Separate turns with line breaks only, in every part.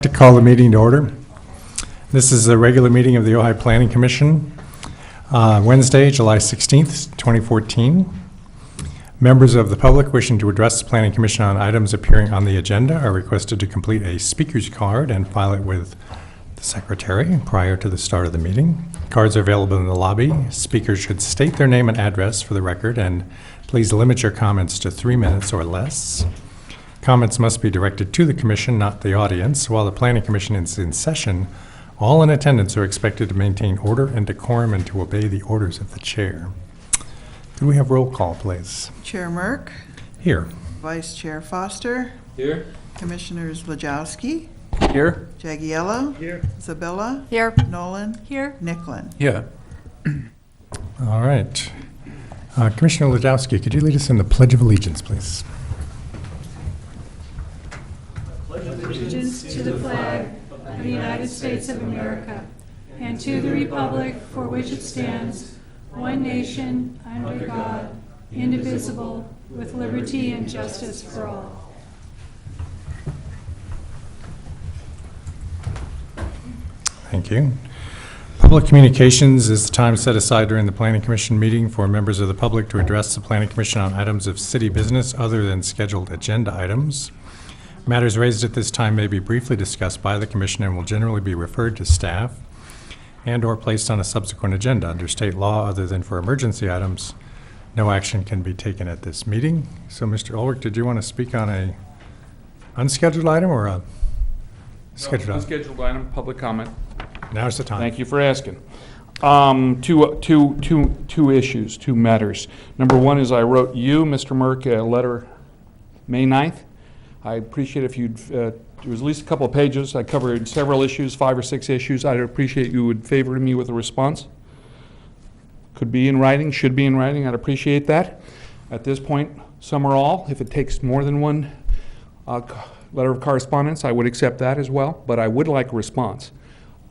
to call the meeting to order. This is the regular meeting of the Ojai Planning Commission, Wednesday, July 16th, 2014. Members of the public wishing to address the Planning Commission on items appearing on the agenda are requested to complete a speaker's card and file it with the secretary prior to the start of the meeting. Cards are available in the lobby. Speakers should state their name and address for the record, and please limit your comments to 3 minutes or less. Comments must be directed to the commission, not the audience. While the Planning Commission is in session, all in attendance are expected to maintain order and decorum and to obey the orders of the chair. Do we have roll call, please?
Chair Merck.
Here.
Vice Chair Foster.
Here.
Commissioners Lajowski.
Here.
Jagiello.
Here.
Zabilla.
Here.
Nolan.
Here.
Nicklin.
Yeah.
All right. Commissioner Lajowski, could you lead us in the Pledge of Allegiance, please?
Allegiance to the flag of the United States of America and to the republic for which it stands, one nation, under God, indivisible, with liberty and justice for all.
Thank you. Public communications is the time set aside during the Planning Commission meeting for members of the public to address the Planning Commission on items of city business other than scheduled agenda items. Matters raised at this time may be briefly discussed by the Commission and will generally be referred to staff and/or placed on a subsequent agenda. Under state law, other than for emergency items, no action can be taken at this meeting. So, Mr. Ulrich, did you want to speak on a unscheduled item or a scheduled item?
Unscheduled item, public comment.
Now's the time.
Thank you for asking. Two issues, two matters. Number one is I wrote you, Mr. Merck, a letter May 9th. I appreciate if you'd, it was at least a couple of pages. I covered several issues, 5 or 6 issues. I'd appreciate you would favor me with a response. Could be in writing, should be in writing. I'd appreciate that. At this point, some or all, if it takes more than one letter of correspondence, I would accept that as well, but I would like a response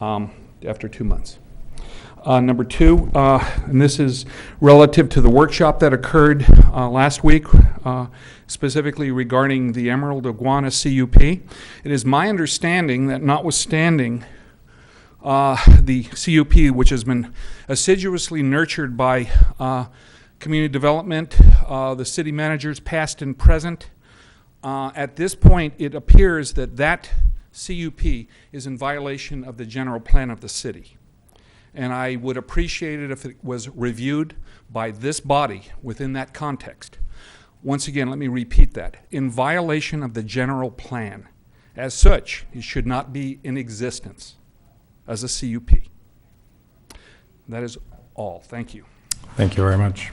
after 2 months. Number two, and this is relative to the workshop that occurred last week, specifically regarding the Emerald Iguana CUP. It is my understanding that notwithstanding the CUP, which has been assiduously nurtured by community development, the city managers past and present, at this point it appears that that CUP is in violation of the general plan of the city. And I would appreciate it if it was reviewed by this body within that context. Once again, let me repeat that. In violation of the general plan. As such, it should not be in existence as a CUP. That is all. Thank you.
Thank you very much.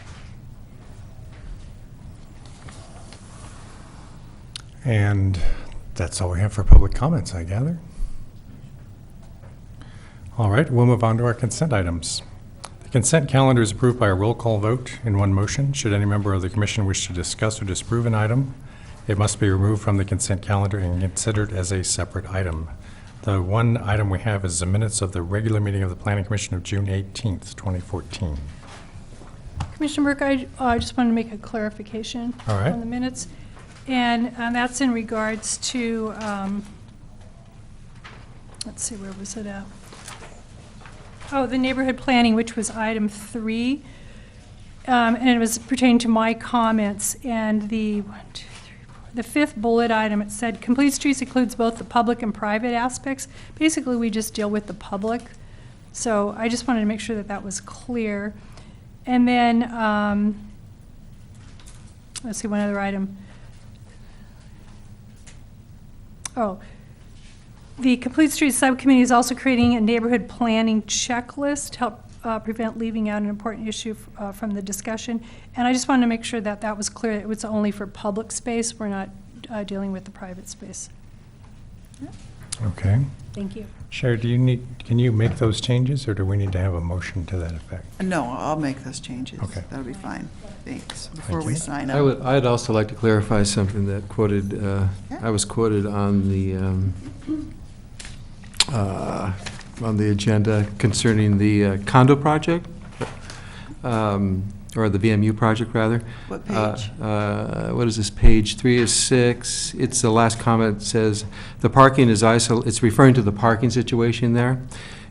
And that's all we have for public comments, I gather. All right, we'll move on to our consent items. The consent calendar is approved by a roll call vote in one motion. Should any member of the commission wish to discuss or disapprove an item, it must be removed from the consent calendar and considered as a separate item. The one item we have is the minutes of the regular meeting of the Planning Commission of June 18th, 2014.
Commissioner Burke, I just wanted to make a clarification
All right.
on the minutes. And that's in regards to, let's see, where was it at? Oh, the neighborhood planning, which was item 3, and it was pertaining to my comments. And the 5th bullet item, it said, complete streets includes both the public and private aspects. Basically, we just deal with the public. So I just wanted to make sure that that was clear. And then, let's see, one other item. Oh. The Complete Streets Subcommittee is also creating a neighborhood planning checklist to help prevent leaving out an important issue from the discussion. And I just wanted to make sure that that was clear. It was only for public space. We're not dealing with the private space.
Okay.
Thank you.
Sherry, can you make those changes, or do we need to have a motion to that effect?
No, I'll make those changes.
Okay.
That'll be fine. Thanks. Before
Thank
we
you.
sign up.
I'd also like to clarify something that quoted, I was quoted on the agenda concerning the condo project. or the VMU project, rather.
What page?
What is this, page 3 of 6? It's the last comment that says, the parking is it's referring to the parking situation there.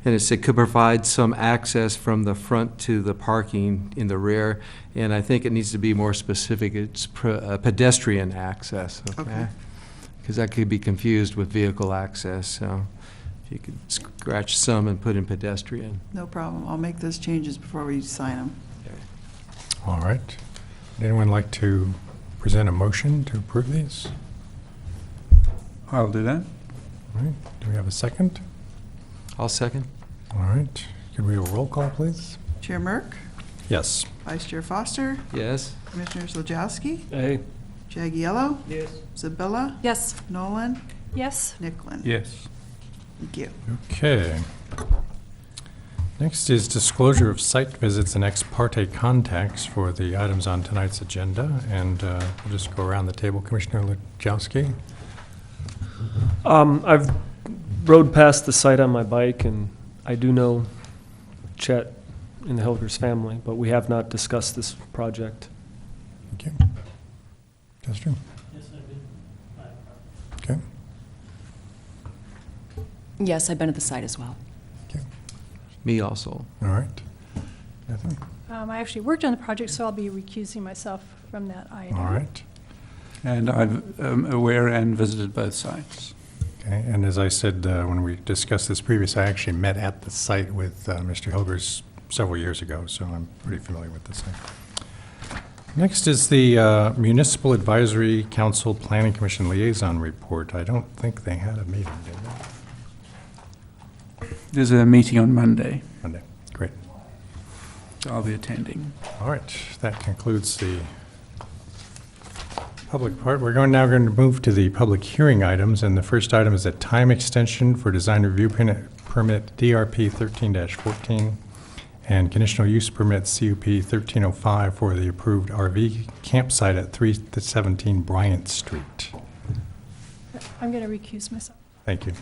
And it could provide some access from the front to the parking in the rear. And I think it needs to be more specific. It's pedestrian access, okay? Because that could be confused with vehicle access. So if you could scratch some and put in pedestrian.
No problem. I'll make those changes before we sign them.
All right. Would anyone like to present a motion to approve these?
I'll do that.
All right. Do we have a second?
I'll second.
All right. Could we have a roll call, please?
Chair Merck,
Yes.
Vice Chair Foster,
Yes?
Commissioners Wojciechowski,
Hey.
Jagiello,
Yes.
Zabilla,
Yes.
Nolan,
Yes.
Nicklin.
Yes.
Thank you.
Okay. Next is disclosure of site visits and ex parte contacts for the items on tonight's agenda. And we'll just go around the table. Commissioner Wojciechowski?
I've rode past the site on my bike, and I do know Chet and the Hilgers family, but we have not discussed this project.
Thank you. Chester? Yes, I did. Okay.
Yes, I've been at the site as well.
Okay.
Me also.
All right. Nothing?
I actually worked on the project, so I'll be recusing myself from that item.
All right.
And I'm aware and visited both sites.
Okay. And as I said when we discussed this previous, I actually met at the site with Mr. Hilgers several years ago, so I'm pretty familiar with the site. Next is the Municipal Advisory Council Planning Commission Liaison Report. I don't think they had a meeting, did they?
There's a meeting on Monday,
Monday. Great.
so I'll be attending.
All right. That concludes the public part. We're now going to move to the public hearing items, and the first item is a time extension for design review permit DRP 13-14 and conditional use permit CUP 1305 for the approved RV campsite at 317 Bryant Street.
I'm going to recuse myself.
Thank you.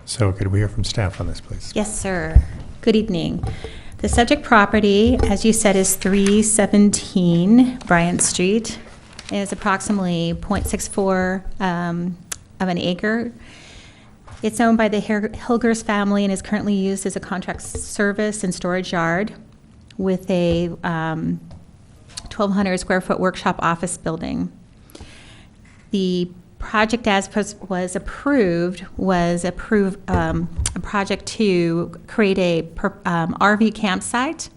So could we hear from staff on this, please?
Yes, sir. Good evening. The subject property, as you said, is 317 Bryant Street. It is approximately 0.64 of an acre. It's owned by the Hilgers family and is currently used as a contract service and storage yard with a 1,200 square foot workshop office building. The project as was approved a project to create a RV campsite,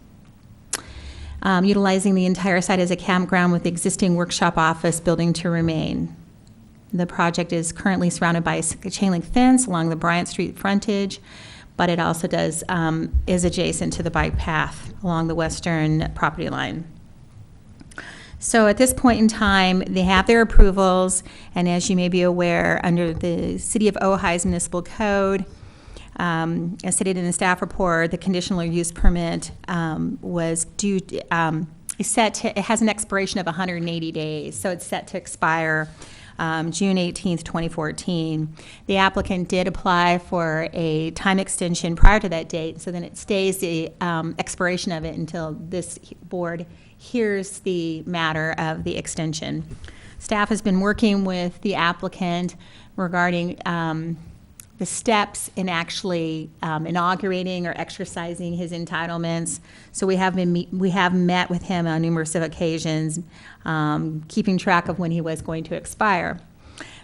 utilizing the entire site as a campground with the existing workshop office building to remain. The project is currently surrounded by a chain link fence along the Bryant Street frontage, but it also is adjacent to the bike path along the western property line. So at this point in time, they have their approvals, and as you may be aware, under the City of Ojai's municipal code, as stated in the staff report, the conditional use permit was due, it has an expiration of 180 days, so it's set to expire June 18th, 2014. The applicant did apply for a time extension prior to that date, so then it stays the expiration of it until this board hears the matter of the extension. Staff has been working with the applicant regarding the steps in actually inaugurating or exercising his entitlements. So we have met with him on numerous occasions, keeping track of when he was going to expire.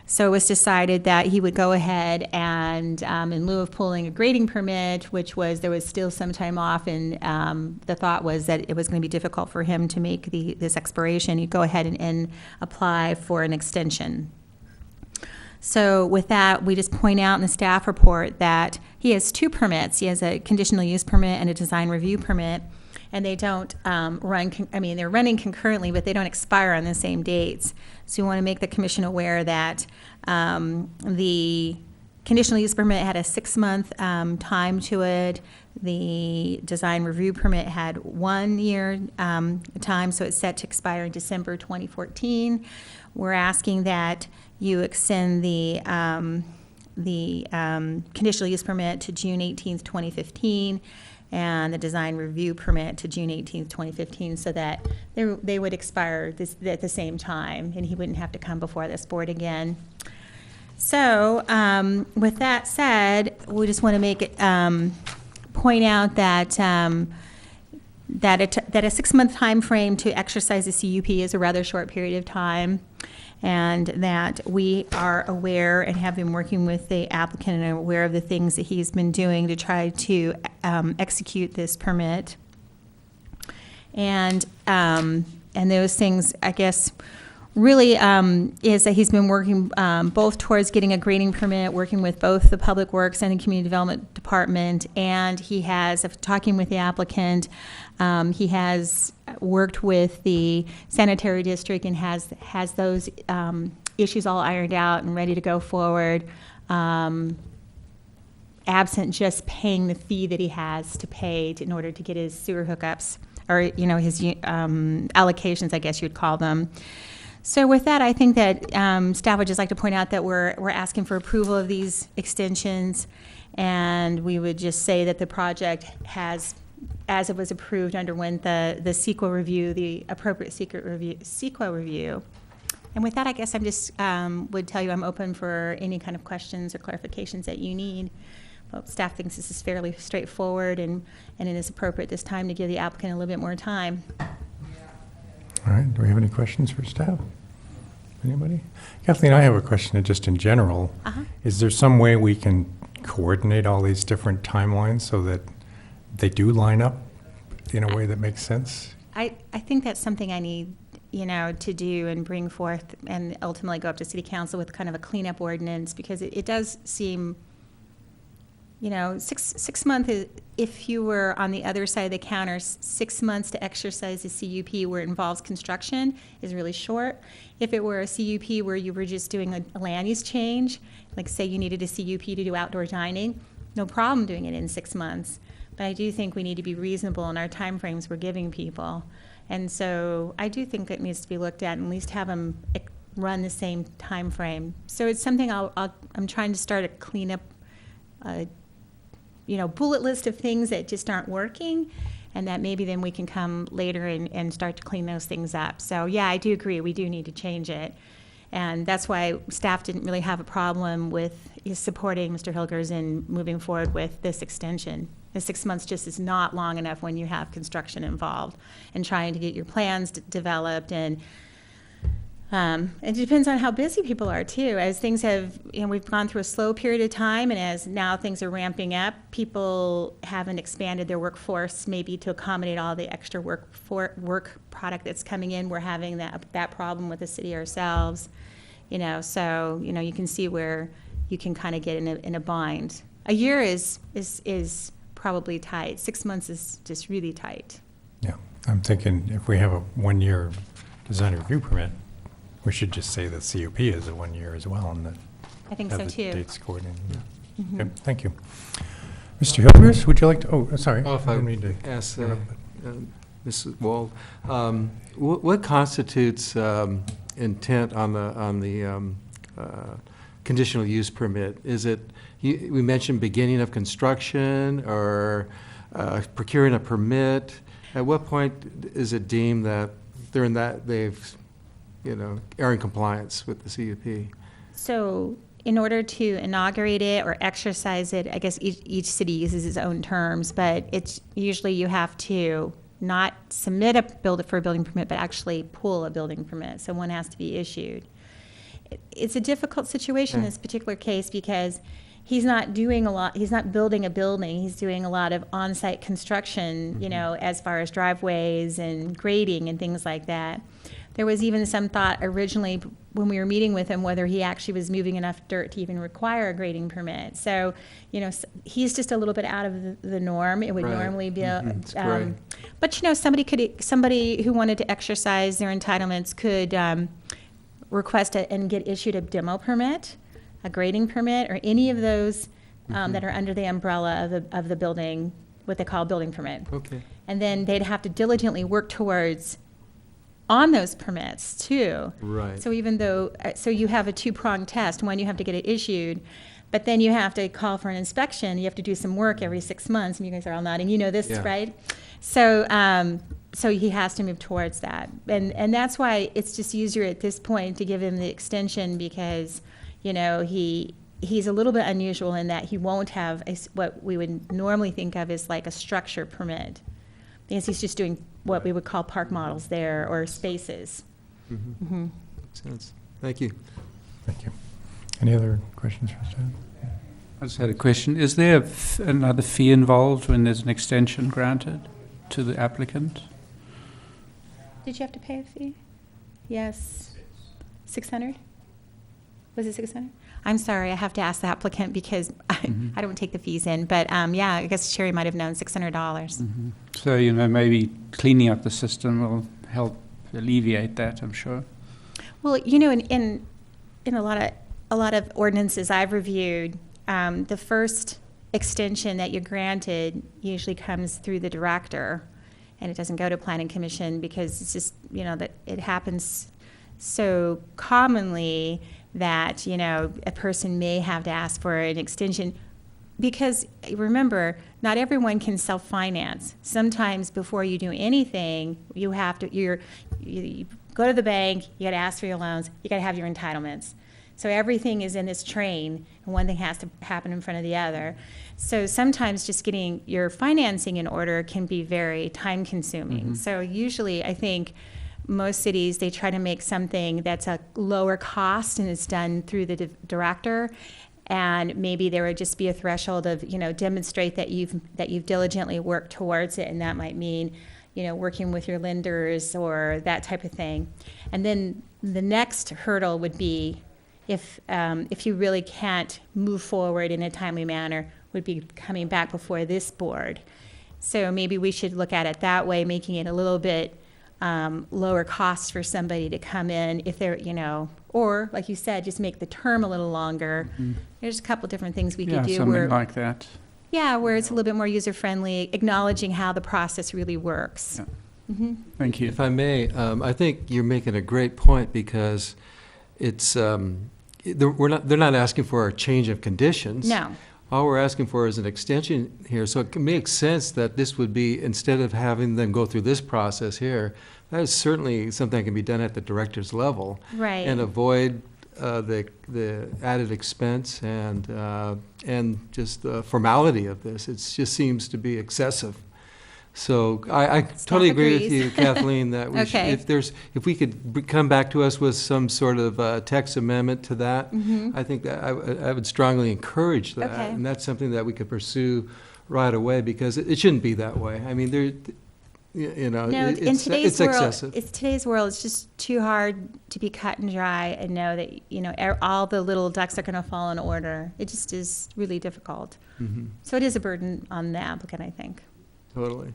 So it was decided that he would go ahead and, in lieu of pulling a grading permit, there was still some time off, and the thought was that it was going to be difficult for him to make this expiration, he'd go ahead and apply for an extension. So with that, we just point out in the staff report that he has two permits. He has a conditional use permit and a design review permit, and they don't they're running concurrently, but they don't expire on the same dates. So we want to make the commission aware that the conditional use permit had a 6-month time to it. The design review permit had 1 year time, so it's set to expire in December 2014. We're asking that you extend the conditional use permit to June 18th, 2015, and the design review permit to June 18th, 2015, so that they would expire at the same time, and he wouldn't have to come before this board again. So, with that said, we just want to make it, point out that, that a 6-month time frame to exercise the CUP is a rather short period of time, and that we are aware and have been working with the applicant and are aware of the things that he's been doing to try to execute this permit. And those things, I guess, really is that he's been working both towards getting a grading permit, working with both the Public Works and the Community Development Department, and he has, talking with the applicant, he has worked with the sanitary district and has those issues all ironed out and ready to go forward, absent just paying the fee that he has to pay in order to get his sewer hookups, or, you know, his allocations, I guess you'd call them. So with that, I think that staff would just like to point out that we're asking for approval of these extensions, and we would just say that the project has, as it was approved, underwent the CEQA review, the appropriate CEQA review. And with that, I guess I'm just would tell you I'm open for any kind of questions or clarifications that you need. But staff thinks this is fairly straightforward, and it is appropriate this time to give the applicant a little bit more time.
All right, do we have any questions for staff? Anybody? Kathleen, I have a question just in general. Is there some way we can coordinate all these different timelines so that they do line up in a way that makes sense?
I think that's something I need, to do and bring forth and ultimately go up to City Council with kind of a cleanup ordinance, because it does seem, 6 months, if you were on the other side of the counter, 6 months to exercise the CUP where it involves construction is really short. If it were a CUP where you were just doing a land use change, like say you needed a CUP to do outdoor dining, no problem doing it in 6 months. But I do think we need to be reasonable in our timeframes we're giving people. And so I do think it needs to be looked at and at least have them run the same time frame. So it's something I'm trying to start a cleanup, bullet list of things that just aren't working, and that maybe then we can come later and start to clean those things up. So yeah, I do agree, we do need to change it. And that's why staff didn't really have a problem with supporting Mr. Hilgers in moving forward with this extension. The 6 months just is not long enough when you have construction involved and trying to get your plans developed. And it depends on how busy people are too. As things have, we've gone through a slow period of time, and as now things are ramping up, people haven't expanded their workforce maybe to accommodate all the extra work product that's coming in. We're having that problem with the city ourselves, so you can see where you can kind of get in a bind. A year is probably tight. 6 months is just really tight.
Yeah, I'm thinking if we have a 1-year design review permit, we should just say that CUP is a 1 year as well, and that
I think
have
so
the
too.
dates coordinated.
Mhm.
Okay, thank you. Mr. Hilgers, would you like to? Oh, sorry.
Oh, if
I
I
didn't mean to
ask
interrupt,
Mrs. Wald, what constitutes intent on the conditional use permit? Is it, we mentioned beginning of construction or procuring a permit? At what point is it deemed that they've are in compliance with the CUP?
So in order to inaugurate it or exercise it, I guess each city uses its own terms, but it's usually you have to not submit for a building permit, but actually pull a building permit. So one has to be issued. It's a difficult situation in this particular case because he's not doing a lot, he's not building a building, he's doing a lot of on-site construction, as far as driveways and grading and things like that. There was even some thought originally when we were meeting with him whether he actually was moving enough dirt to even require a grading permit. So, he's just a little bit out of the norm. It would normally be but somebody who wanted to exercise their entitlements could request and get issued a demo permit, a grading permit, or any of those that are under the umbrella of the building, what they call a building permit.
Okay.
And then they'd have to diligently work towards on those permits too.
Right.
So even though, so you have a two-pronged test. One, you have to get it issued, But then you have to call for an inspection. You have to do some work every 6 months, and you guys are all nodding. You know this,
Yeah.
right? So, so he has to move towards that. And that's why it's just easier at this point to give him the extension because, you know, he's a little bit unusual in that he won't have what we would normally think of as like a structure permit. Because he's just doing what we would call park models there or spaces. Mhm.
Makes sense. Thank you.
Thank you. Any other questions for Stan?
I just had a question. Is there another fee involved when there's an extension granted to the applicant?
Did you have to pay a fee? Yes. 600? Was it 600? I'm sorry, I have to ask the applicant because I don't take the fees in. But yeah, I guess Sherry might have known $600.
So, maybe cleaning up the system will help alleviate that, I'm sure.
Well, in a lot of ordinances I've reviewed, the first extension that you're granted usually comes through the director, and it doesn't go to planning commission because it's just that it happens so commonly that a person may have to ask for an extension. Because remember, not everyone can self-finance. Sometimes before you do anything, you have to you go to the bank, you got to ask for your loans, you got to have your entitlements. So everything is in this train, and one thing has to happen in front of the other. So sometimes just getting your financing in order can be very time-consuming. So usually, I think most cities, they try to make something that's a lower cost and it's done through the director. And maybe there would just be a threshold of, demonstrate that you've diligently worked towards it, and that might mean, working with your lenders or that type of thing. And then the next hurdle would be if you really can't move forward in a timely manner, would be coming back before this board. So maybe we should look at it that way, making it a little bit lower cost for somebody to come in if they're, or like you said, just make the term a little longer. There's a couple different things we could do.
Something like that.
Yeah, where it's a little bit more user-friendly, acknowledging how the process really works.
Yeah. Thank you.
If I may, I think you're making a great point because it's they're not asking for a change of conditions.
No.
All we're asking for is an extension here. So it makes sense that this would be, instead of having them go through this process here, that is certainly something that can be done at the director's level.
Right.
And avoid the added expense and just the formality of this. It just seems to be excessive. So I totally agree with
agrees.
you, Kathleen, that we
Okay.
if we could come back to us with some sort of text amendment to that, I think that I would strongly encourage that.
Okay.
And that's something that we could pursue right away because it shouldn't be that way. I mean,
No, in
it's
today's world,
excessive.
It's just too hard to be cut and dry and know that, all the little ducks are going to fall in order. It just is really difficult. So it is a burden on the applicant, I think.
Totally.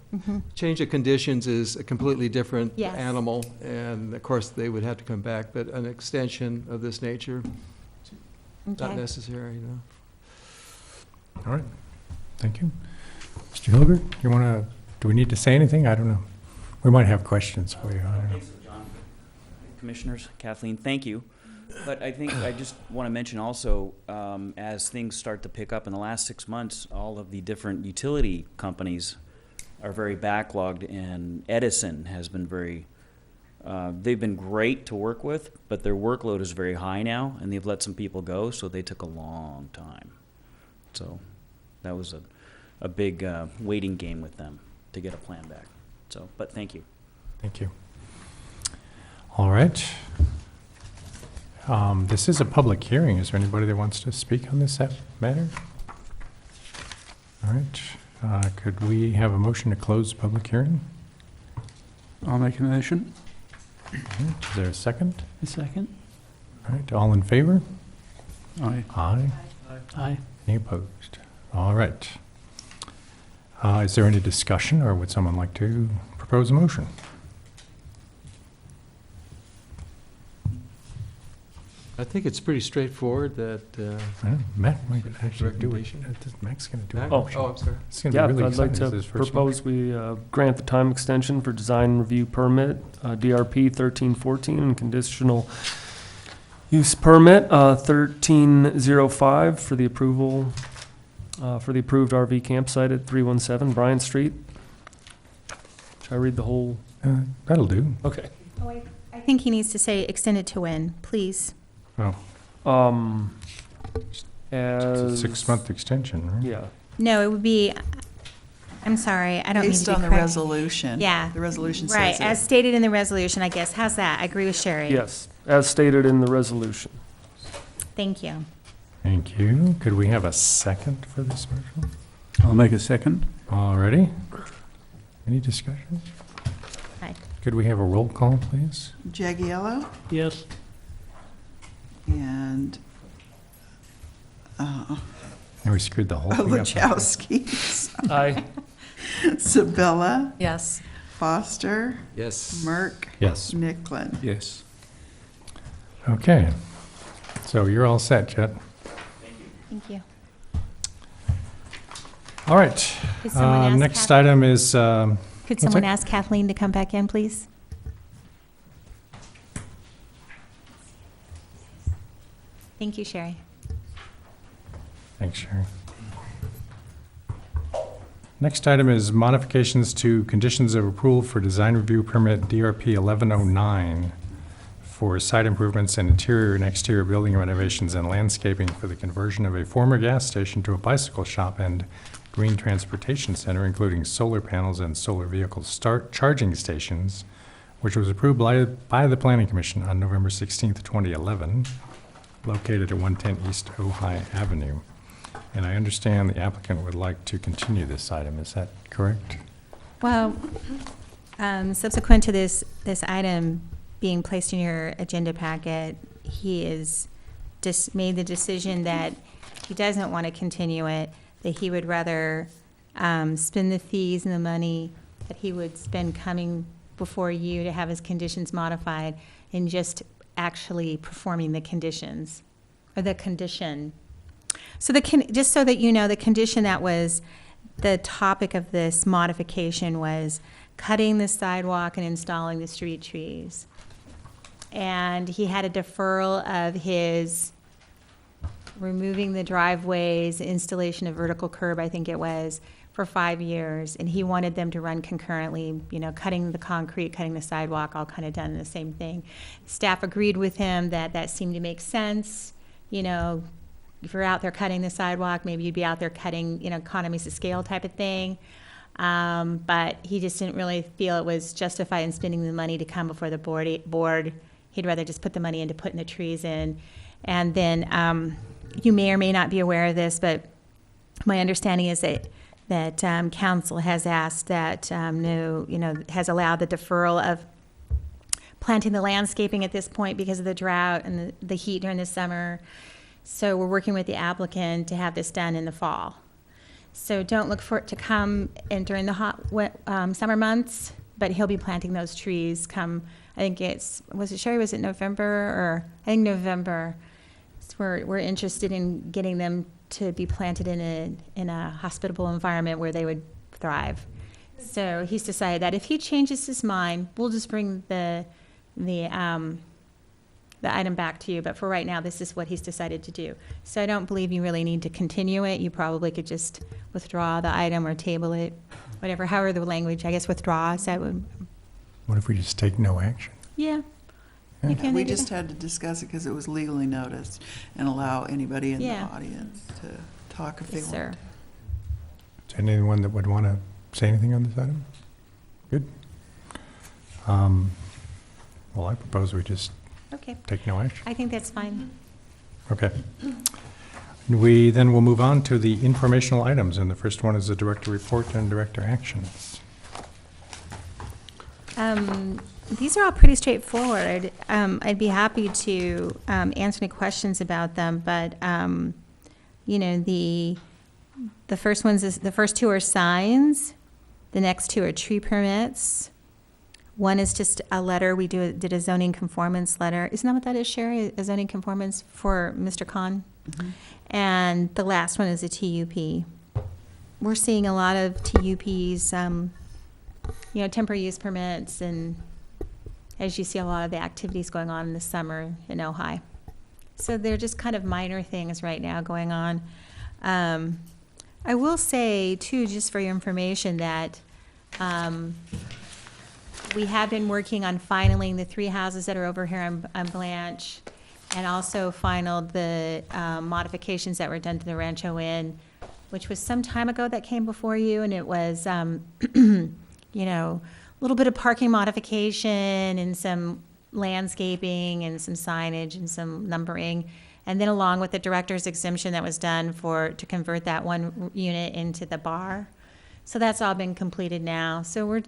Change of conditions is a completely different
Yes.
animal, and of course, they would have to come back, but an extension of this nature, not
Okay.
necessary,
All right. Thank you. Mr. Hilbert, do we need to say anything? I don't know. We might have questions for you. I don't know.
Thanks, John. Commissioners, Kathleen, thank you. But I think I just want to mention also, as things start to pick up in the last 6 months, all of the different utility companies are very backlogged, and Edison has been they've been great to work with, but their workload is very high now, and they've let some people go, so they took a long time. So that was a big waiting game with them to get a plan back. So, but thank you.
Thank you. All right. This is a public hearing. Is there anybody that wants to speak on this matter? All right. Could we have a motion to close the public hearing?
I'll make a motion.
All right. Is there a second?
A second.
All right. All in favor?
Aye.
Aye.
Aye.
Any opposed? All right. Is there any discussion, or would someone like to propose a motion?
I think it's pretty straightforward that,
I don't know. Matt might actually do it.
Recommendation.
Matt's going to do it.
Oh, I'm sorry.
It's going to
Yeah,
be really
I'd like
exciting.
to
This is his first one.
propose we grant the time extension for design review permit, DRP 1314, and conditional Use permit, 1305 for the approval, for the approved RV campsite at 317 Bryant Street. Should I read the whole?
That'll do.
Okay.
Oh, I think he needs to say extend it to when, please.
Oh, it's a
As.
6-month extension, right?
Yeah.
No, it would be, I'm sorry, I don't mean to
Based
be
on the
correct.
resolution.
Yeah.
The resolution says
Right,
it.
as stated in the resolution, I guess. How's that? I agree with Sherry.
Yes, as stated in the resolution.
Thank you.
Thank you. Could we have a second for this motion?
I'll make a second.
Already? Any discussion?
Hi.
Could we have a roll call, please?
Jagiello
Yes.
and
And we screwed the whole thing up.
Olachowski.
Aye.
Sabella,
Yes.
Foster,
Yes.
Merck,
Yes.
Nicklin.
Yes.
Okay. So you're all set, Chet.
Thank you.
All right.
Could someone ask
Next
Kath-
item is,
Could
what's
someone
that?
ask Kathleen to come back in, please? Thank you, Sherry.
Thanks, Sherry. Next item is modifications to conditions of approval for design review permit DRP 1109 for site improvements and interior and exterior building renovations and landscaping for the conversion of a former gas station to a bicycle shop and green transportation center, including solar panels and solar vehicle charging stations, which was approved by the Planning Commission on November 16th, 2011, located at 110 East Ojai Avenue. And I understand the applicant would like to continue this item. Is that correct?
Well, subsequent to this item being placed in your agenda packet, he is just made the decision that he doesn't want to continue it, that he would rather spend the fees and the money that he would spend coming before you to have his conditions modified and just actually performing the conditions, or the condition. So just so that you know, the condition that was the topic of this modification was cutting the sidewalk and installing the street trees. And he had a deferral of his removing the driveways, installation of vertical curb, I think it was, for 5 years. And he wanted them to run concurrently, cutting the concrete, cutting the sidewalk, all kind of done in the same thing. Staff agreed with him that seemed to make sense. If you're out there cutting the sidewalk, maybe you'd be out there cutting, economies of scale type of thing. But he just didn't really feel it was justified in spending the money to come before the board. He'd rather just put the money into putting the trees in. And then you may or may not be aware of this, but my understanding is that council has asked that has allowed the deferral of planting the landscaping at this point because of the drought and the heat during the summer. So we're working with the applicant to have this done in the fall. So don't look for it to come in during the hot, wet summer months, but he'll be planting those trees come, I think was it November, or I think November. So we're interested in getting them to be planted in a hospitable environment where they would thrive. So he's decided that if he changes his mind, we'll just bring the item back to you, but for right now, this is what he's decided to do. So I don't believe you really need to continue it. You probably could just withdraw the item or table it, whatever, however the language, I guess withdraw, so that would,
What if we just take no action?
yeah.
Yeah.
You can
We
do
just
that.
had to discuss it because it was legally noticed and allow anybody in the
Yeah.
audience to talk if they
Yes, sir.
want.
Is there anyone that would want to say anything on this item? Good. Well, I propose we just
Okay,
take no action.
I think that's fine.
Okay. We then will move on to the informational items, and the first one is the director report and director actions.
These are all pretty straightforward. I'd be happy to answer any questions about them, but, the first the first two are signs, the next two are tree permits. One is just a letter, did a zoning conformance letter. Isn't that what that is, Sherry? A zoning conformance for Mr. Khan?
Mm-hmm.
And the last one is a TUP. We're seeing a lot of TUPs, temporary use permits, and as you see, a lot of the activities going on in the summer in Ojai. So they're just kind of minor things right now going on. I will say, too, just for your information, that we have been working on finaling the 3 houses that are over here on Blanche, and also finalized the modifications that were done to the Rancho Inn, which was some time ago that came before you, and it was, you know, a little bit of parking modification and some landscaping and some signage and some numbering. And then along with the director's exemption that was done to convert that one unit into the bar. So that's all been completed now. So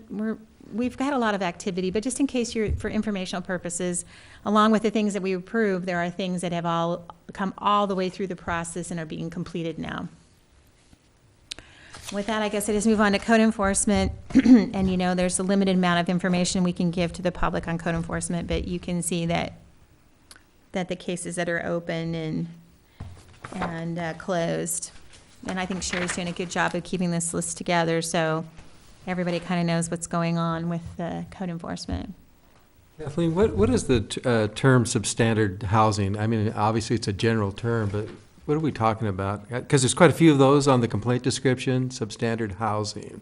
we've got a lot of activity, but just in case for informational purposes, along with the things that we approved, there are things that have all come all the way through the process and are being completed now. With that, I guess I just move on to code enforcement. And you know, there's a limited amount of information we can give to the public on code enforcement, but you can see that the cases that are open and closed. And I think Sherry's doing a good job of keeping this list together, so everybody kind of knows what's going on with the code enforcement.
Kathleen, what is the term substandard housing? I mean, obviously it's a general term, but what are we talking about? Because there's quite a few of those on the complaint description, substandard housing.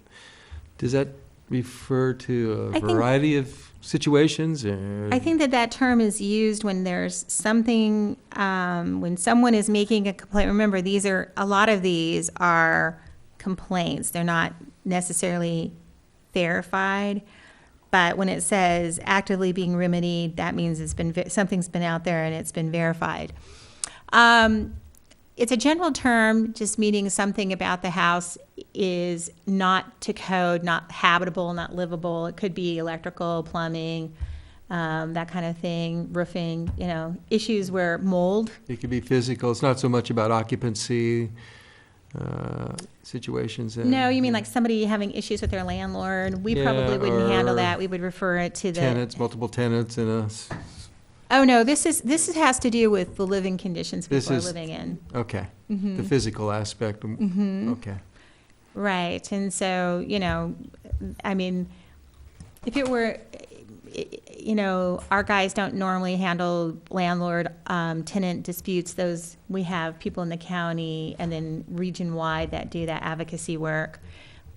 Does that refer to a variety of situations?
I think that term is used when there's something, when someone is making a complaint. Remember, a lot of these are complaints. They're not necessarily verified. But when it says actively being remedied, that means something's been out there and it's been verified. It's a general term, just meaning something about the house is not to code, not habitable, not livable. It could be electrical, plumbing, that kind of thing, roofing, you know, issues where mold.
It could be physical. It's not so much about occupancy situations.
No, you mean like somebody having issues with their landlord? We probably wouldn't handle that. We would refer it to the
multiple tenants in a.
Oh, no, this has to do with the living conditions people are living in.
Okay, the physical aspect, okay.
Right, and so, you know, I mean, if it were, you know, our guys don't normally handle landlord-tenant disputes. Those, we have people in the county and then region-wide that do that advocacy work.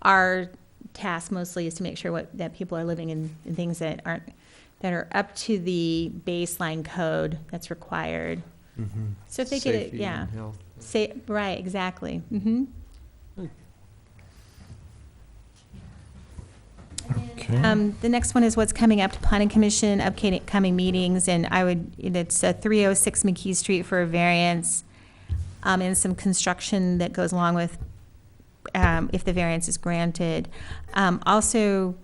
Our task mostly is to make sure that people are living in things that are up to the baseline code that's required.
Mm-hmm.
So if they get it, yeah. Right, exactly. Mm-hmm.
Okay.
The next one is what's coming up to Planning Commission, upcoming meetings, and it's 306 McKee Street for a variance, and some construction that goes along with if the variance is granted. Also,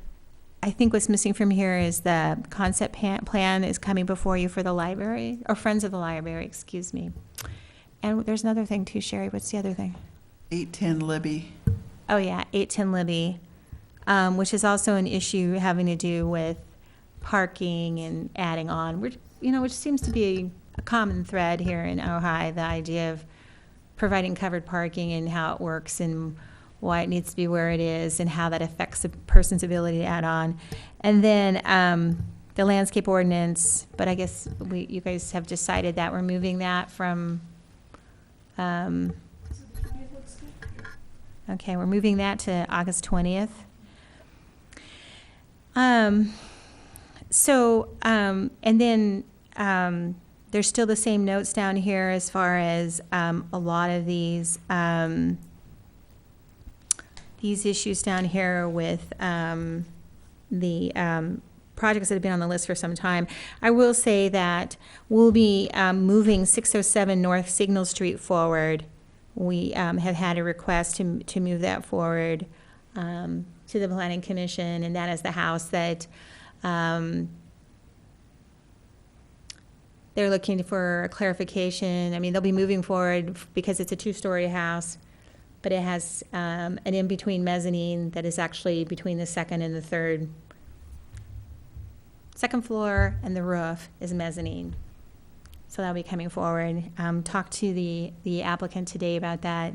I think what's missing from here is the concept plan is coming before you for the library, or Friends of the Library, excuse me. And there's another thing too, Sherry. What's the other thing?
810 Libby.
Oh, yeah, 810 Libby, which is also an issue having to do with parking and adding on, which seems to be a common thread here in Ojai, the idea of providing covered parking and how it works and why it needs to be where it is and how that affects a person's ability to add on. And then the landscape ordinance, but I guess you guys have decided that we're moving that from, okay, we're moving that to August 20th. And then there's still the same notes down here as far as a lot of these issues down here with the projects that have been on the list for some time. I will say that we'll be moving 607 North Signal Street forward. We have had a request to move that forward to the Planning Commission, and that is the house that they're looking for a clarification. I mean, they'll be moving forward because it's a 2-story house, but it has an in-between mezzanine that is actually between the second and the third. Second floor and the roof is mezzanine. So that'll be coming forward. Talked to the applicant today about that.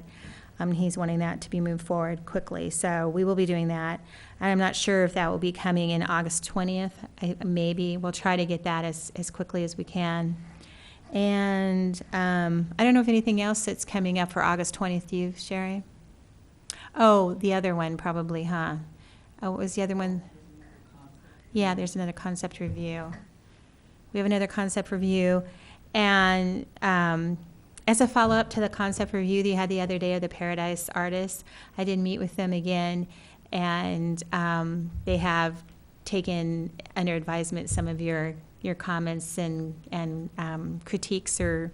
He's wanting that to be moved forward quickly. So we will be doing that. And I'm not sure if that will be coming in August 20th. Maybe we'll try to get that as quickly as we can. And I don't know if anything else that's coming up for August 20th. Do you, Sherry? Oh, the other one probably, huh? Oh, what was the other one? Yeah, there's another concept review. We have another concept review. And as a follow-up to the concept review that you had the other day of the Paradise Artists, I did meet with them again, and they have taken under advisement some of your comments and critiques, or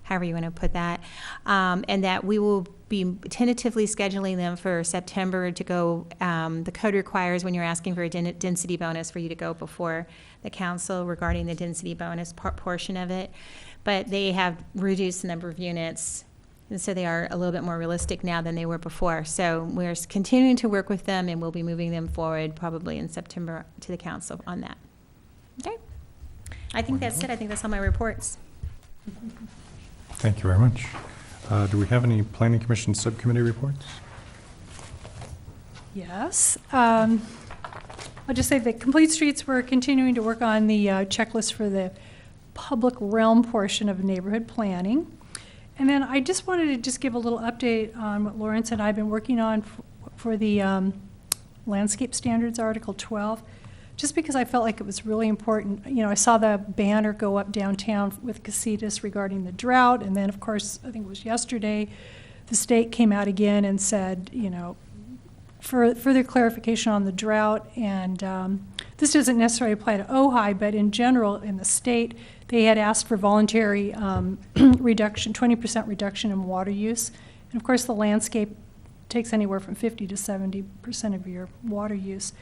however you want to put that, and that we will be tentatively scheduling them for September to go. The code requires, when you're asking for a density bonus, for you to go before the council regarding the density bonus portion of it. But they have reduced the number of units, and so they are a little bit more realistic now than they were before. So we're continuing to work with them, and we'll be moving them forward probably in September to the council on that. Okay. I think that's it. I think that's all my reports.
Thank you very much. Do we have any Planning Commission subcommittee reports?
Yes. I'll just say that Complete Streets, we're continuing to work on the checklist for the public realm portion of neighborhood planning. And then I just wanted to just give a little update on what Lawrence and I have been working on for the landscape standards, Article 12, just because I felt like it was really important. You know, I saw the banner go up downtown with Casitas regarding the drought, and then, of course, I think it was yesterday, the state came out again and said, you know, for further clarification on the drought, and this doesn't necessarily apply to Ojai, but in general, in the state, they had asked for voluntary reduction, 20% reduction in water use. And of course, the landscape takes anywhere from 50 to 70% of your water use.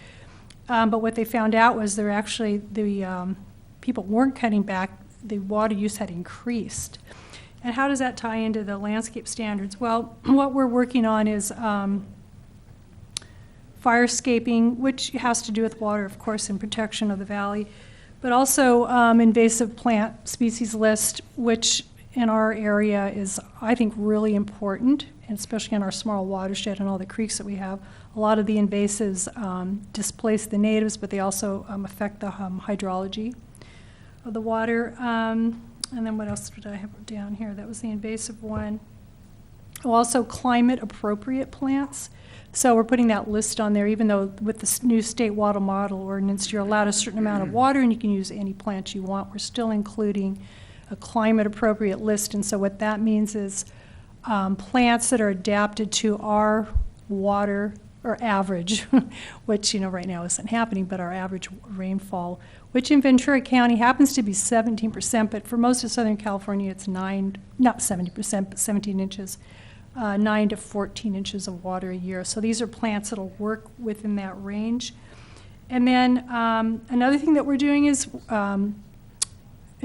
But what they found out was there actually, the people weren't cutting back, the water use had increased. And how does that tie into the landscape standards? Well, what we're working on is firescaping, which has to do with water, of course, and protection of the valley, but also invasive plant species list, which in our area is, I think, really important, and especially in our small watershed and all the creeks that we have. A lot of the invasives displace the natives, but they also affect the hydrology of the water. And then what else did I have down here? That was the invasive one. Oh, also climate-appropriate plants. So we're putting that list on there, even though with the new state water model ordinance, you're allowed a certain amount of water and you can use any plant you want. We're still including a climate-appropriate list. And so what that means is plants that are adapted to our water, or average, which, you know, right now isn't happening, but our average rainfall, which in Ventura County happens to be 17%, but for most of Southern California, it's not 70%, but 17 inches. 9 to 14 inches of water a year. So these are plants that'll work within that range. And then another thing that we're doing is, in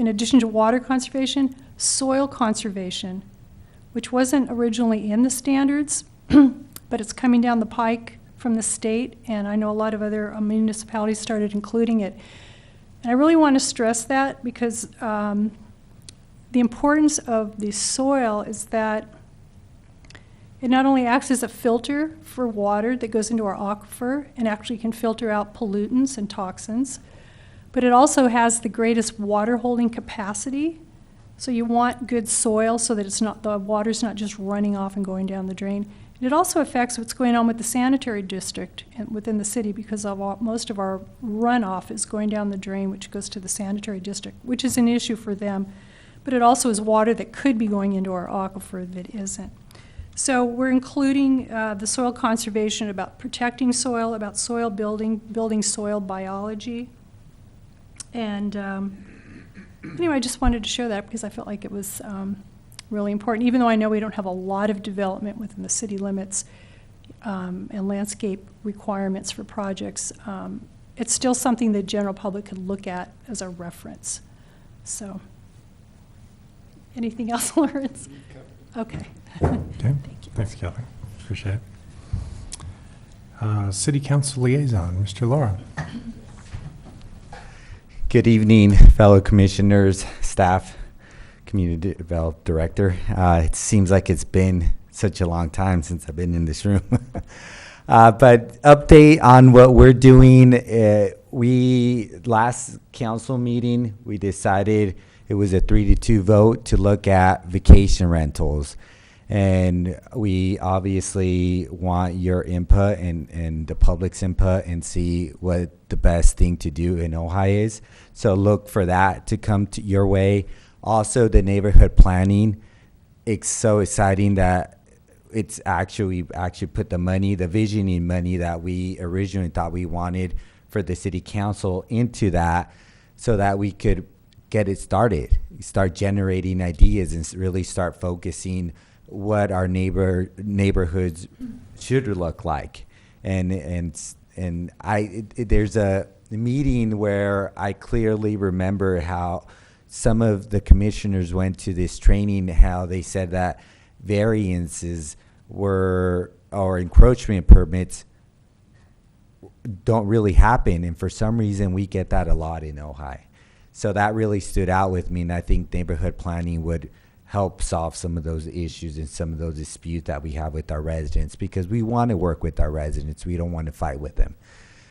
addition to water conservation, soil conservation, which wasn't originally in the standards, but it's coming down the pike from the state, and I know a lot of other municipalities started including it. And I really want to stress that because the importance of the soil is that it not only acts as a filter for water that goes into our aquifer and actually can filter out pollutants and toxins, but it also has the greatest water holding capacity. So you want good soil so that it's not, the water's not just running off and going down the drain. And it also affects what's going on with the sanitary district within the city, because most of our runoff is going down the drain, which goes to the sanitary district, which is an issue for them. But it also is water that could be going into our aquifer that isn't. So we're including the soil conservation, about protecting soil, about soil building soil biology. And anyway, I just wanted to share that because I felt like it was really important, even though I know we don't have a lot of development within the city limits and landscape requirements for projects. It's still something the general public could look at as a reference. So, anything else, Lawrence? Okay.
Okay.
Thank you.
Thanks, Kelly. Appreciate it. City Council Liaison, Mr. Laura.
Good evening, fellow commissioners, staff, community development director. It seems like it's been such a long time since I've been in this room. But update on what we're doing. last council meeting, we decided it was a 3-2 vote to look at vacation rentals. And we obviously want your input and the public's input and see what the best thing to do in Ojai is. So look for that to come to your way. Also, the neighborhood planning, it's so exciting that it's actually put the money, the visioning money that we originally thought we wanted for the city council into that, so that we could get it started, start generating ideas and really start focusing what our neighborhoods should look like. There's a meeting where I clearly remember how some of the commissioners went to this training, how they said that variances or encroachment permits don't really happen, and for some reason we get that a lot in Ojai. So that really stood out with me, and I think neighborhood planning would help solve some of those issues and some of those disputes that we have with our residents, because we want to work with our residents. We don't want to fight with them.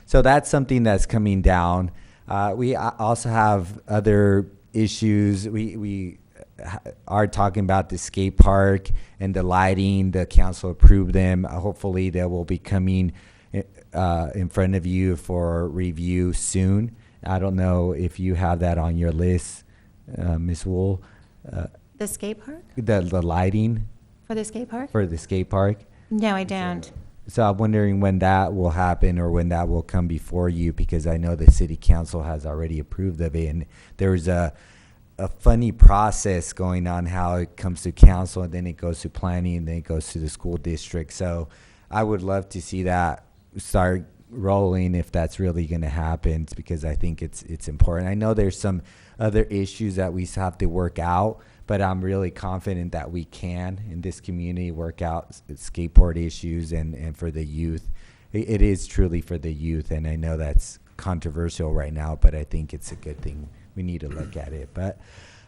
So that's something that's coming down. We also have other issues. We are talking about the skate park and the lighting. The council approved them. Hopefully they will be coming in front of you for review soon. I don't know if you have that on your list, Ms. Wool.
The skate park?
The lighting
For the skate park?
for the skate park.
No, I don't.
So I'm wondering when that will happen or when that will come before you, because I know the city council has already approved of it, and there's a funny process going on how it comes to council and then it goes to planning and then it goes to the school district. So I would love to see that start rolling if that's really going to happen, because I think it's important. I know there's some other issues that we have to work out, but I'm really confident that we can in this community work out skateboard issues and for the youth. It is truly for the youth, and I know that's controversial right now, but I think it's a good thing. We need to look at it. But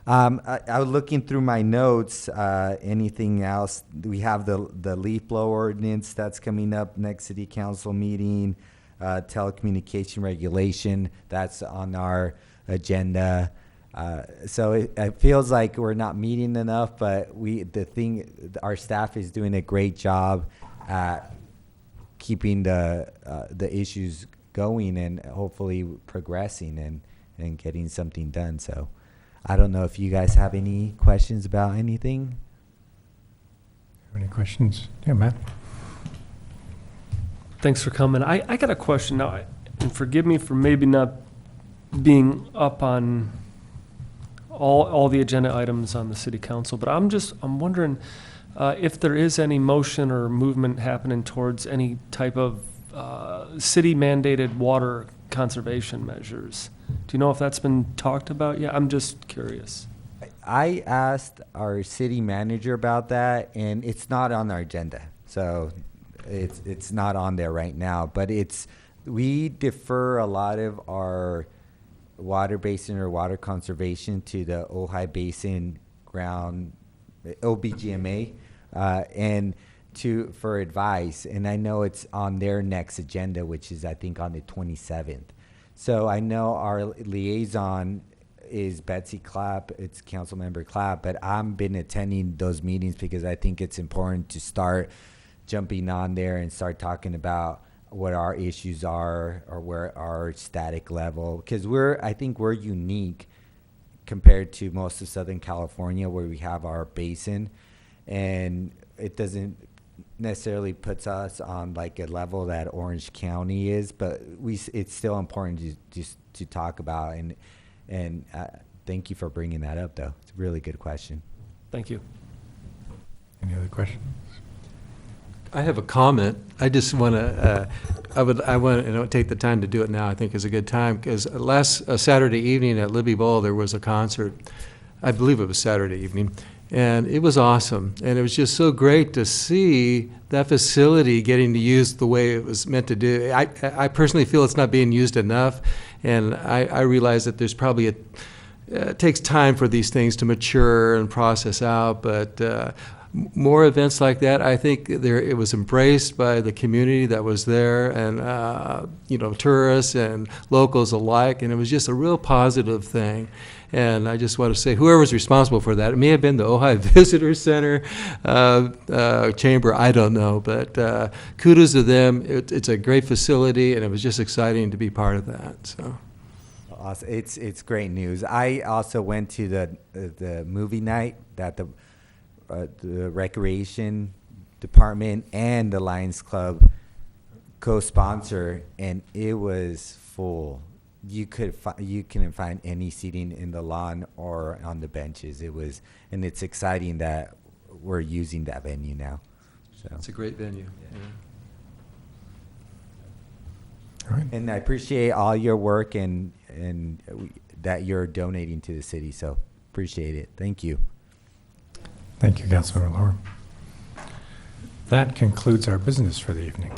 I was looking through my notes. Anything else? We have the leaf blower ordinance that's coming up next city council meeting. Telecommunication regulation, that's on our agenda. So it feels like we're not meeting enough, but our staff is doing a great job at keeping the issues going and hopefully progressing and getting something done. So I don't know if you guys have any questions about anything.
Any questions? Yeah, Matt?
Thanks for coming. I got a question now, and forgive me for maybe not being up on all the agenda items on the city council, but I'm wondering if there is any motion or movement happening towards any type of city mandated water conservation measures. Do you know if that's been talked about yet? I'm just curious.
I asked our city manager about that, and it's not on our agenda. So it's not on there right now, but we defer a lot of our water basin or water conservation to the Ojai Basin Ground OBGMA and for advice. And I know it's on their next agenda, which is I think on the 27th. So I know our liaison is Betsy Clapp, it's Councilmember Clapp, but I've been attending those meetings because I think it's important to start jumping on there and start talking about what our issues are or where our static level, because I think we're unique compared to most of Southern California where we have our basin, and it doesn't necessarily puts us on like a level that Orange County is, but it's still important to talk about, and thank you for bringing that up though. It's a really good question.
Thank you.
Any other questions?
I have a comment. I just want to, I don't take the time to do it now, I think is a good time, because last Saturday evening at Libby Bowl, there was a concert. I believe it was Saturday evening, and it was awesome. And it was just so great to see that facility getting to use the way it was meant to do. I personally feel it's not being used enough, and I realize that there's probably it takes time for these things to mature and process out, but more events like that. I think it was embraced by the community that was there, and tourists and locals alike, and it was just a real positive thing. And I just want to say, whoever was responsible for that, it may have been the Ojai Visitor Center Chamber, I don't know, but kudos to them. It's a great facility, and it was just exciting to be part of that. So.
Awesome. It's great news. I also went to the movie night that the Recreation Department and the Lions Club co-sponsor, and it was full. You couldn't find any seating in the lawn or on the benches. And it's exciting that we're using that venue now. So
It's a great venue. Yeah.
All right.
And I appreciate all your work and that you're donating to the city. So appreciate it. Thank you.
Thank you, Councilmember Lohr. That concludes our business for the evening.